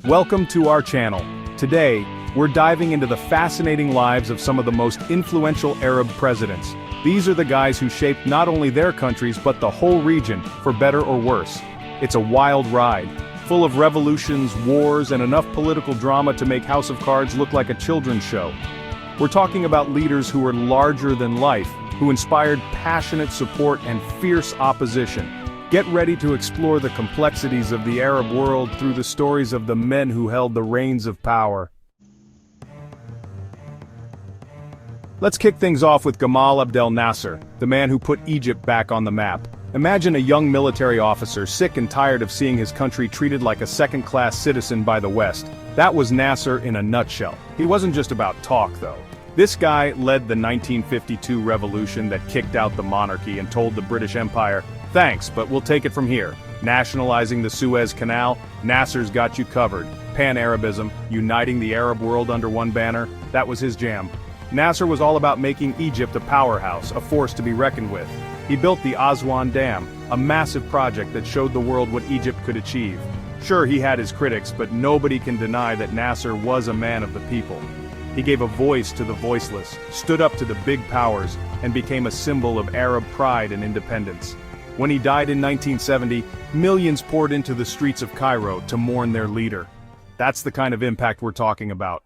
Welcome to our channel. Today, we're diving into the fascinating lives of some of the most influential Arab presidents. These are the guys who shaped not only their countries but the whole region, for better or worse. It's a wild ride, full of revolutions, wars, and enough political drama to make House of Cards look like a children's show. We're talking about leaders who were larger than life, who inspired passionate support and fierce opposition. Get ready to explore the complexities of the Arab world through the stories of the men who held the reins of power. Let's kick things off with Gamal Abdel Nasser, the man who put Egypt back on the map. Imagine a young military officer sick and tired of seeing his country treated like a second-class citizen by the West. That was Nasser in a nutshell. He wasn't just about talk, though. This guy led the 1952 revolution that kicked out the monarchy and told the British Empire, "Thanks, but we'll take it from here." Nationalizing the Suez Canal, Nasser's got you covered. Pan-Arabism, uniting the Arab world under one banner, that was his jam. Nasser was all about making Egypt a powerhouse, a force to be reckoned with. He built the Aswan Dam, a massive project that showed the world what Egypt could achieve. Sure, he had his critics, but nobody can deny that Nasser was a man of the people. He gave a voice to the voiceless, stood up to the big powers, and became a symbol of Arab pride and independence. When he died in 1970, millions poured into the streets of Cairo to mourn their leader. That's the kind of impact we're talking about.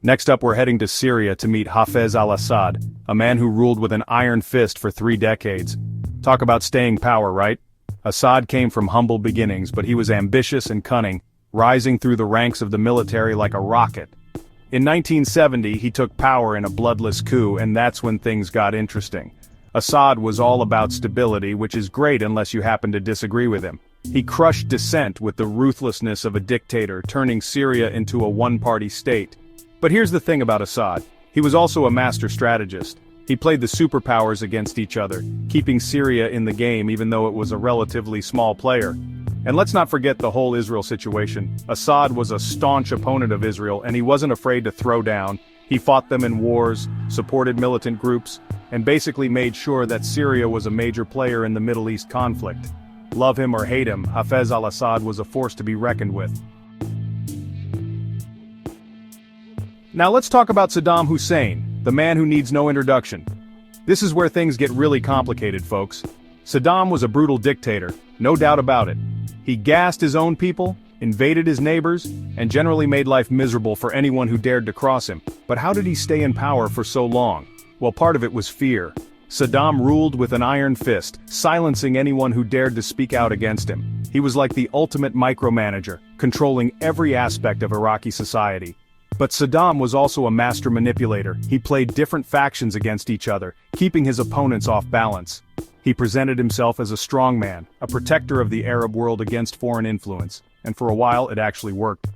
Next up, we're heading to Syria to meet Hafez al-Assad, a man who ruled with an iron fist for 3 decades. Talk about staying power, right? Assad came from humble beginnings, but he was ambitious and cunning, rising through the ranks of the military like a rocket. In 1970, he took power in a bloodless coup, and that's when things got interesting. Assad was all about stability, which is great unless you happen to disagree with him. He crushed dissent with the ruthlessness of a dictator, turning Syria into a one-party state. But here's the thing about Assad. He was also a master strategist. He played the superpowers against each other, keeping Syria in the game even though it was a relatively small player. And let's not forget the whole Israel situation. Assad was a staunch opponent of Israel, and he wasn't afraid to throw down. He fought them in wars, supported militant groups, and basically made sure that Syria was a major player in the Middle East conflict. Love him or hate him, Hafez al-Assad was a force to be reckoned with. Now let's talk about Saddam Hussein, the man who needs no introduction. This is where things get really complicated, folks. Saddam was a brutal dictator, no doubt about it. He gassed his own people, invaded his neighbors, and generally made life miserable for anyone who dared to cross him. But how did he stay in power for so long? Well, part of it was fear. Saddam ruled with an iron fist, silencing anyone who dared to speak out against him. He was like the ultimate micromanager, controlling every aspect of Iraqi society. But Saddam was also a master manipulator. He played different factions against each other, keeping his opponents off balance. He presented himself as a strongman, a protector of the Arab world against foreign influence, and for a while it actually worked.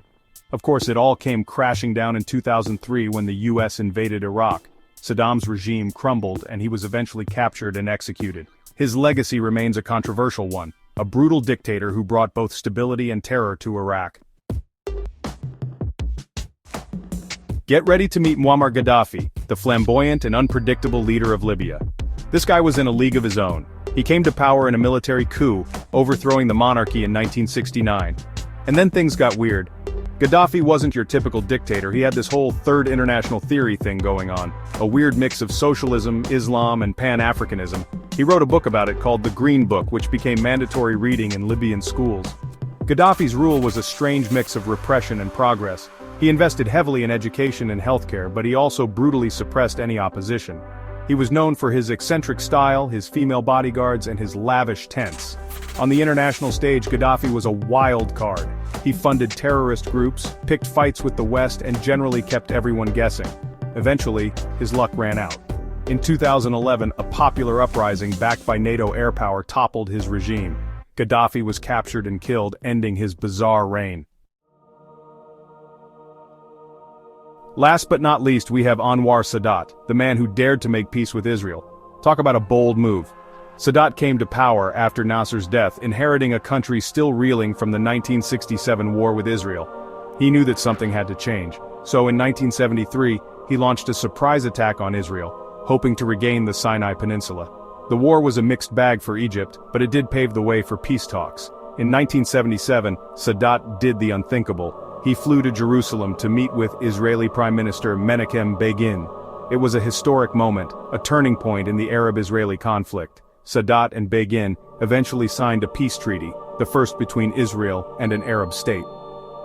Of course, it all came crashing down in 2003 when the US invaded Iraq. Saddam's regime crumbled and he was eventually captured and executed. His legacy remains a controversial one, a brutal dictator who brought both stability and terror to Iraq. Get ready to meet Muammar Gaddafi, the flamboyant and unpredictable leader of Libya. This guy was in a league of his own. He came to power in a military coup, overthrowing the monarchy in 1969. And then things got weird. Gaddafi wasn't your typical dictator. He had this whole Third International Theory thing going on, a weird mix of socialism, Islam, and Pan-Africanism. He wrote a book about it called The Green Book, which became mandatory reading in Libyan schools. Gaddafi's rule was a strange mix of repression and progress. He invested heavily in education and healthcare, but he also brutally suppressed any opposition. He was known for his eccentric style, his female bodyguards, and his lavish tents. On the international stage, Gaddafi was a wild card. He funded terrorist groups, picked fights with the West, and generally kept everyone guessing. Eventually, his luck ran out. In 2011, a popular uprising backed by NATO air power toppled his regime. Gaddafi was captured and killed, ending his bizarre reign. Last but not least, we have Anwar Sadat, the man who dared to make peace with Israel. Talk about a bold move. Sadat came to power after Nasser's death, inheriting a country still reeling from the 1967 war with Israel. He knew that something had to change. So in 1973, he launched a surprise attack on Israel, hoping to regain the Sinai Peninsula. The war was a mixed bag for Egypt, but it did pave the way for peace talks. In 1977, Sadat did the unthinkable. He flew to Jerusalem to meet with Israeli Prime Minister Menachem Begin. It was a historic moment, a turning point in the Arab-Israeli conflict. Sadat and Begin eventually signed a peace treaty, the first between Israel and an Arab state.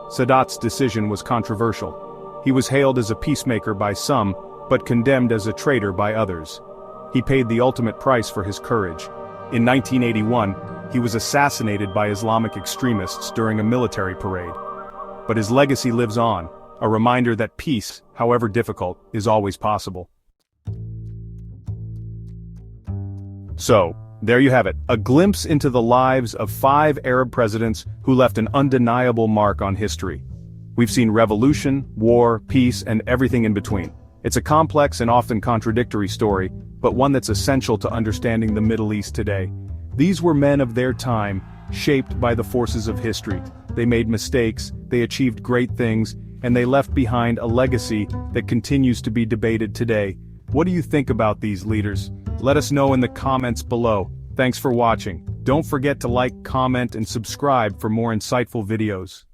Sadat's decision was controversial. He was hailed as a peacemaker by some, but condemned as a traitor by others. He paid the ultimate price for his courage. In 1981, he was assassinated by Islamic extremists during a military parade. But his legacy lives on, a reminder that peace, however difficult, is always possible. So, there you have it, a glimpse into the lives of 5 Arab presidents who left an undeniable mark on history. We've seen revolution, war, peace, and everything in between. It's a complex and often contradictory story, but one that's essential to understanding the Middle East today. These were men of their time, shaped by the forces of history. They made mistakes, they achieved great things, and they left behind a legacy that continues to be debated today. What do you think about these leaders? Let us know in the comments below. Thanks for watching. Don't forget to like, comment, and subscribe for more insightful videos.